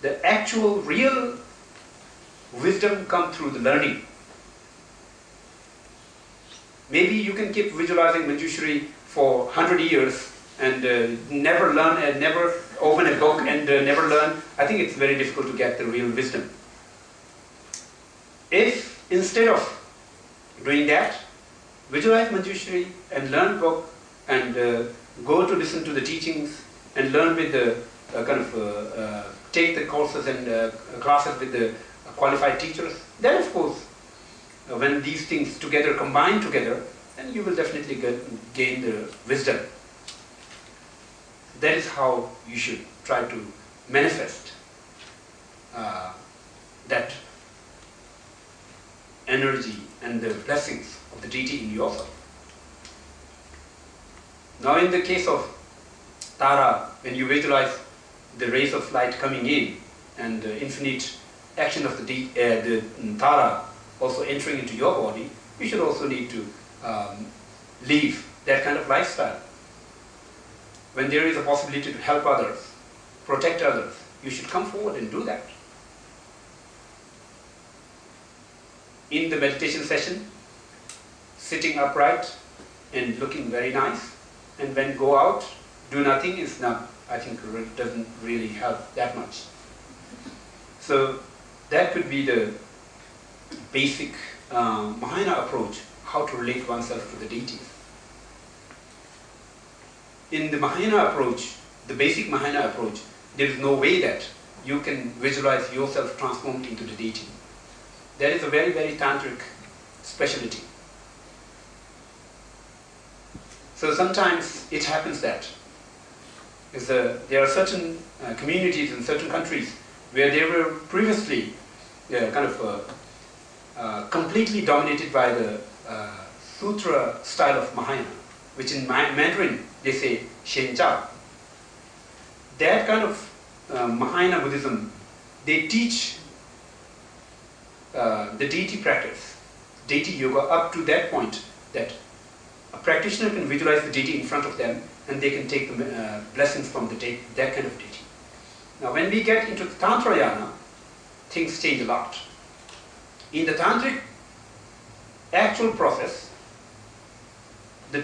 The actual, real wisdom comes through the learning. Maybe you can keep visualizing Manjushri for 100 years and never learn and never open a book and never learn. I think it's very difficult to get the real wisdom. If instead of doing that, visualize Manjushri and learn book and go to listen to the teachings and learn with the take the courses and classes with the qualified teachers, then of course when these things together combine together, then you will definitely gain the wisdom. That is how you should try to manifest that energy and the blessings of the deity in yourself. Now in the case of Tara, when you visualize the rays of light coming in and the infinite action of the Tara also entering into your body, you should also need to live that kind of lifestyle. When there is a possibility to help others, protect others, you should come forward and do that. In the meditation session, sitting upright and looking very nice, and when go out, do nothing is not, I think, doesn't really help that much. So that could be the basic Mahayana approach, how to relate oneself to the deities. In the Mahayana approach, the basic Mahayana approach, there is no way that you can visualize yourself transformed into the deity. That is a very, very tantric specialty. So sometimes it happens that there are certain communities in certain countries where they were previously completely dominated by the sutra style of Mahayana, which in Mandarin they say Jangchup. That kind of Mahayana Buddhism, they teach the deity practice, deity yoga, up to that point that a practitioner can visualize the deity in front of them and they can take the blessings from that kind of deity. Now when we get into the Tantrayana, things change a lot. In the Tantric actual process, the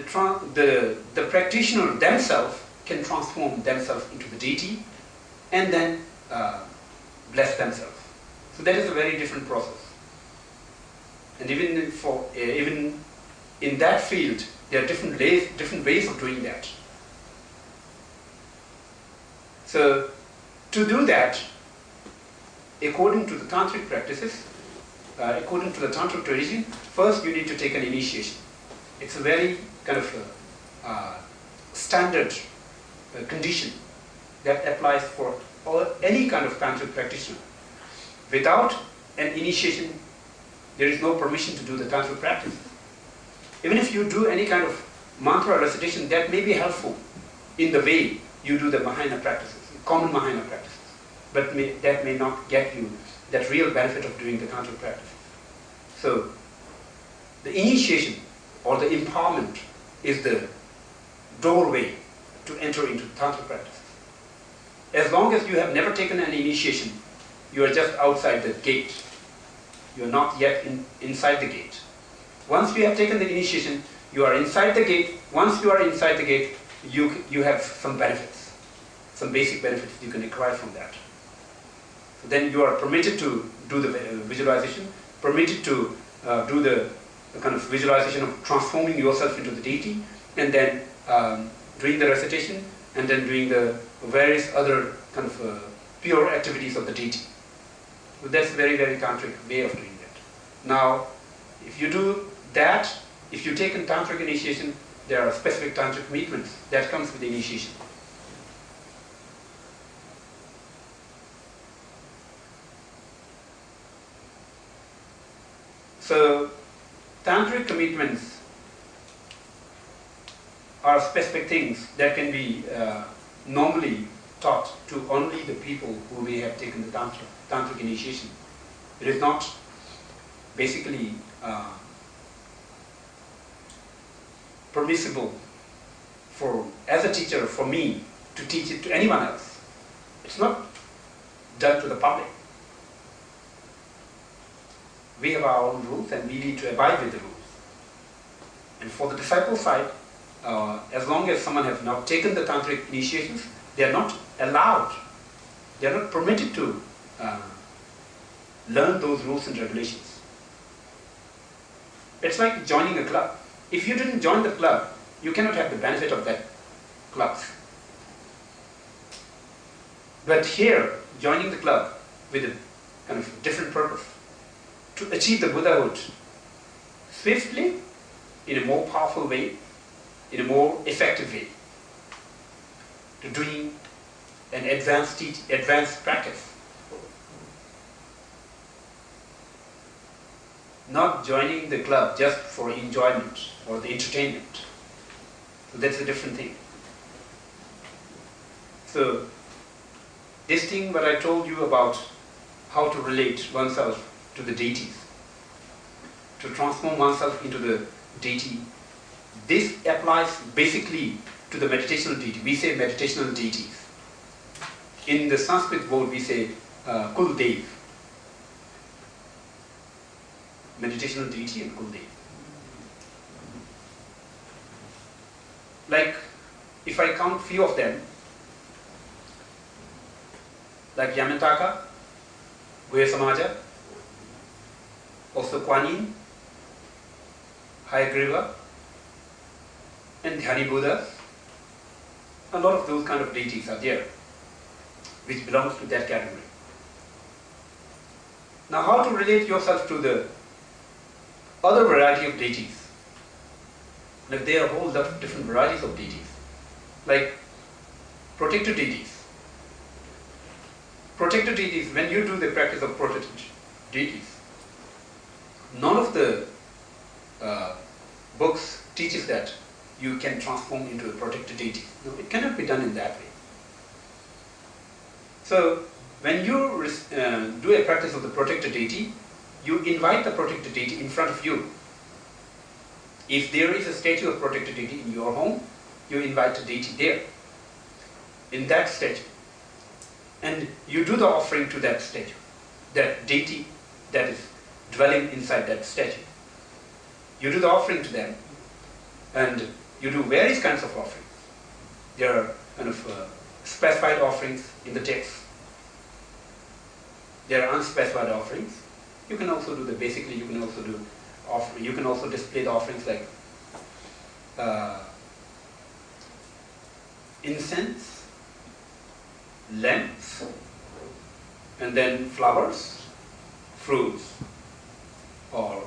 practitioner themselves can transform themselves into the deity and then bless themselves. So that is a very different process. And even in that field, there are different ways of doing that. So to do that, according to the tantric practices, according to the tantric tradition, first you need to take an initiation. It's a very kind of standard condition that applies for any kind of tantric practitioner. Without an initiation, there is no permission to do the tantric practice. Even if you do any kind of mantra recitation, that may be helpful in the way you do the Mahayana practices, common Mahayana practices, but that may not get you that real benefit of doing the tantric practice. So the initiation or the empowerment is the doorway to enter into tantric practices. As long as you have never taken an initiation, you are just outside the gate. You are not yet inside the gate. Once you have taken the initiation, you are inside the gate. Once you are inside the gate, you have some benefits, some basic benefits you can acquire from that. So then you are permitted to do the visualization, permitted to do the kind of visualization of transforming yourself into the deity, and then doing the recitation, and then doing the various other kind of pure activities of the deity. So that's a very, very tantric way of doing that. Now, if you do that, if you take a tantric initiation, there are specific tantric commitments that comes with the initiation. So, tantric commitments are specific things that can be normally taught to only the people who may have taken the tantric initiation. It is not basically permissible as a teacher for me to teach it to anyone else. It's not done to the public. We have our own rules and we need to abide with the rules. And for the disciple side, as long as someone has not taken the tantric initiations, they are not allowed, they are not permitted to learn those rules and regulations. It's like joining a club. If you didn't join the club, you cannot have the benefit of that club. But here, joining the club with a kind of different purpose, to achieve the Buddhahood swiftly, in a more powerful way, in a more effective way, to doing an advanced practice. Not joining the club just for enjoyment or the entertainment. So that's a different thing. So this thing what I told you about how to relate oneself to the deities, to transform oneself into the deity, this applies basically to the meditational deity. We say meditational deities. In the Sanskrit word we say Kuldev. Meditational deity and Kuldev. Like, if I count few of them, like Yamataka, Goya Samaja, also Kuan Yin, Hayagriva, and Dhyani Buddhas, a lot of those kind of deities are there, which belongs to that category. Now, how to relate yourself to the other variety of deities? Like there are a whole lot of different varieties of deities, like protector deities. Protector deities, when you do the practice of protector deities, none of the books teaches that you can transform into a protector deity. No, it cannot be done in that way. So when you do a practice of the protector deity, you invite the protector deity in front of you. If there is a statue of protector deity in your home, you invite the deity there, in that statue. And you do the offering to that statue, that deity that is dwelling inside that statue. You do the offering to them, and you do various kinds of offerings. There are kind of specified offerings in the text. There are unspecified offerings. You can also do the basically. You can also do offering. You can also display the offerings like incense, lamps, and then flowers, fruits, or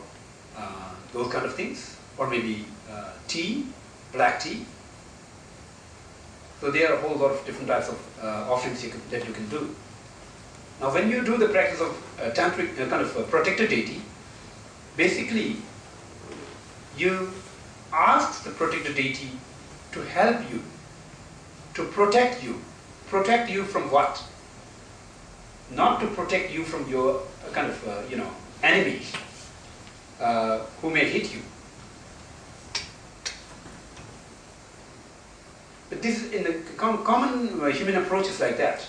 those kind of things, or maybe tea, black tea. So there are a whole lot of different types of offerings that you can do. Now, when you do the practice of tantric kind of protector deity, basically you ask the protector deity to help you, to protect you. Protect you from what? Not to protect you from your kind of enemies who may hit you. But this is in the common human approach is like that.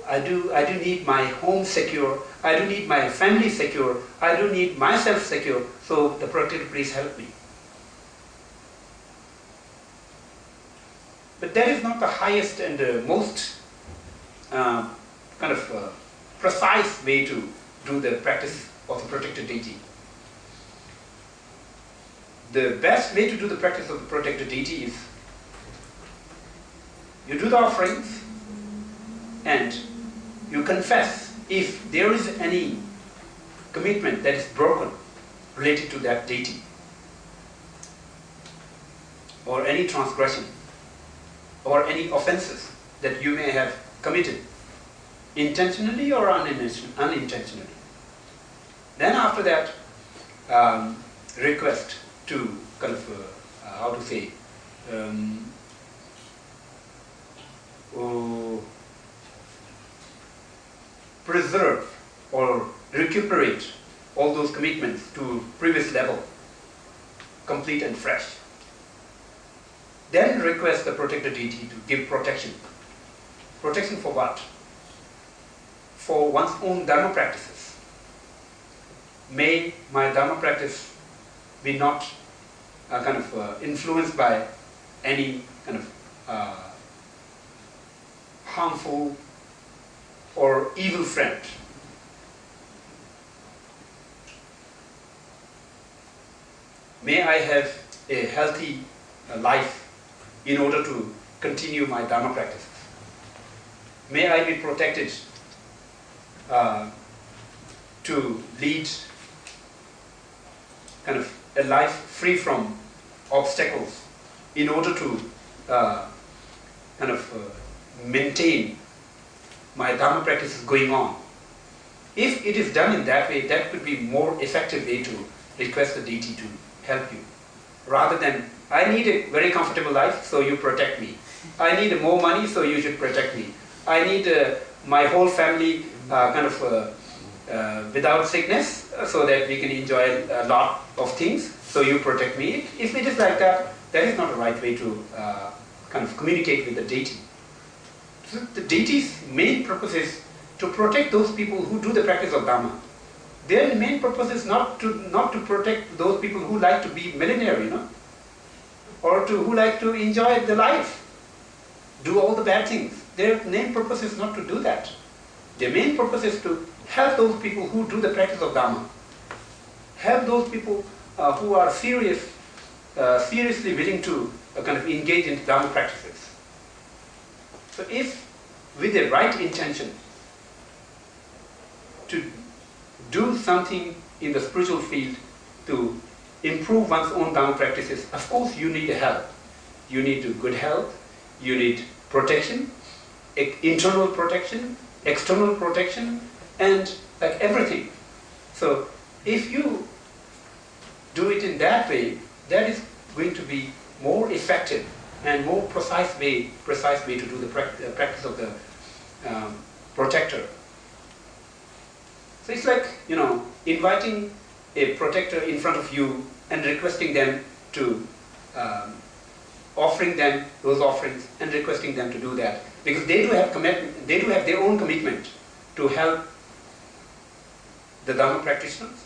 I do need my home secure. I do need my family secure. I do need myself secure. So the protector, please help me. But that is not the highest and most kind of precise way to do the practice of the protector deity. The best way to do the practice of the protector deity is you do the offerings and you confess if there is any commitment that is broken related to that deity or any transgression or any offenses that you may have committed intentionally or unintentionally. Then after that, request to kind of, preserve or recuperate all those commitments to previous level, complete and fresh. Then request the protector deity to give protection. Protection for what? for one's own Dharma practices. May my Dharma practice be not influenced by any kind of harmful or evil friend. May I have a healthy life in order to continue my Dharma practices. May I be protected to lead kind of a life free from obstacles in order to maintain my Dharma practices going on. If it is done in that way, that could be more effective way to request the deity to help you, rather than I need a very comfortable life, so you protect me. I need more money, so you should protect me. I need my whole family without sickness, so that we can enjoy a lot of things, so you protect me. If it is like that, that is not the right way to communicate with the deity. So the deity's main purpose is to protect those people who do the practice of Dharma. Their main purpose is not to protect those people who like to be millionaire, or who like to enjoy the life, do all the bad things. Their main purpose is not to do that. Their main purpose is to help those people who do the practice of Dharma. Help those people who are seriously willing to engage in Dharma practices. So if with the right intention to do something in the spiritual field to improve one's own Dharma practices, of course you need help. You need good health, you need protection, internal protection, external protection, and everything. So if you do it in that way, that is going to be more effective and more precise way to do the practice of the protector. So it's like, inviting a protector in front of you and requesting them to, offering them those offerings and requesting them to do that. Because they do have commitment, they do have their own commitment to help the Dharma practitioners,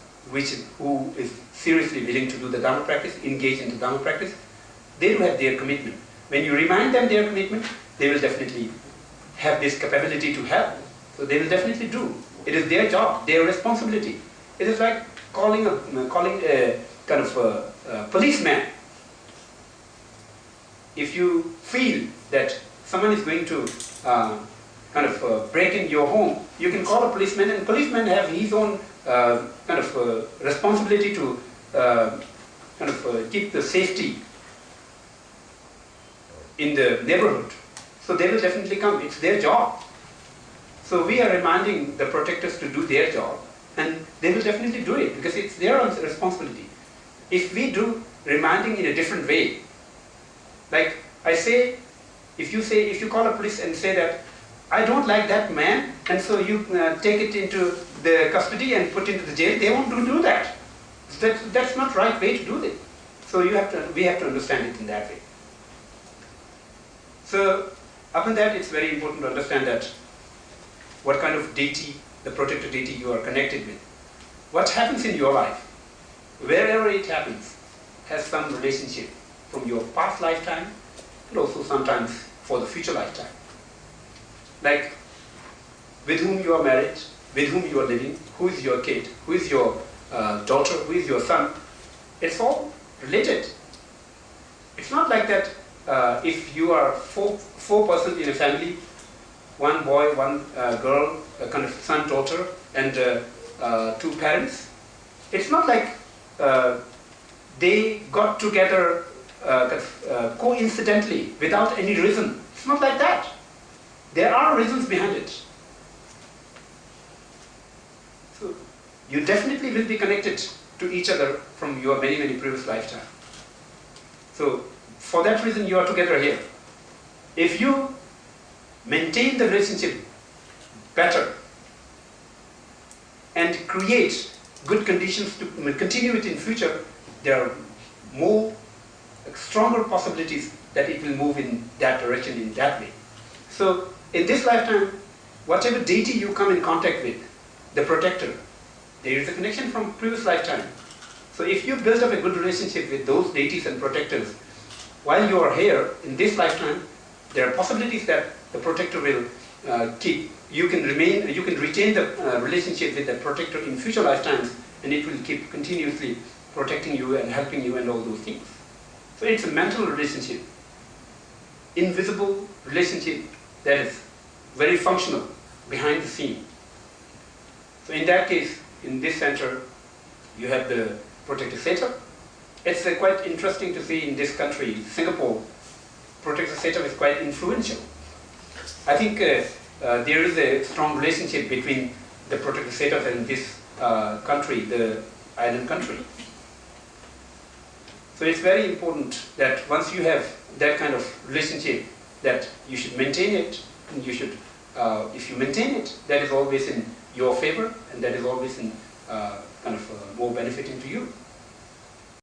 who is seriously willing to do the Dharma practice, engage in the Dharma practice. They do have their commitment. When you remind them their commitment, they will definitely have this capability to help. So they will definitely do. It is their job, their responsibility. It is like calling a policeman. If you feel that someone is going to break in your home, you can call a policeman, and policeman have his own responsibility to keep the safety in the neighborhood. So they will definitely come. It's their job. So we are reminding the protectors to do their job, and they will definitely do it because it's their own responsibility. If we do reminding in a different way, like I say, if you call a police and say that I don't like that man, and so you take it into the custody and put into the jail, they won't do that. That's not right way to do it. So we have to understand it in that way. So upon that, it's very important to understand that what kind of deity, the protector deity you are connected with. What happens in your life, wherever it happens, has some relationship from your past lifetime and also sometimes for the future lifetime. Like with whom you are married, with whom you are living, who is your kid, who is your daughter, who is your son. It's all related. It's not like that if you are four persons in a family, one boy, one girl, a son, daughter, and two parents. It's not like they got together coincidentally without any reason. It's not like that. There are reasons behind it. So you definitely will be connected to each other from your many, many previous lifetimes. So for that reason you are together here. If you maintain the relationship better and create good conditions to continue it in future, there are more stronger possibilities that it will move in that direction, in that way. So in this lifetime, whatever deity you come in contact with, the protector, there is a connection from previous lifetime. So if you build up a good relationship with those deities and protectors, while you are here in this lifetime, there are possibilities that the protector will keep. You can retain the relationship with the protector in future lifetimes, and it will keep continuously protecting you and helping you and all those things. So it's a mental relationship, invisible relationship that is very functional behind the scene. So in that case, in this center, you have the protector setup. It's quite interesting to see in this country, Singapore, protector setup is quite influential. I think there is a strong relationship between the protector setup and this country, the island country. So it's very important that once you have that kind of relationship, that you should maintain it, and you should, if you maintain it, that is always in your favor, and that is always in kind of more benefiting to you.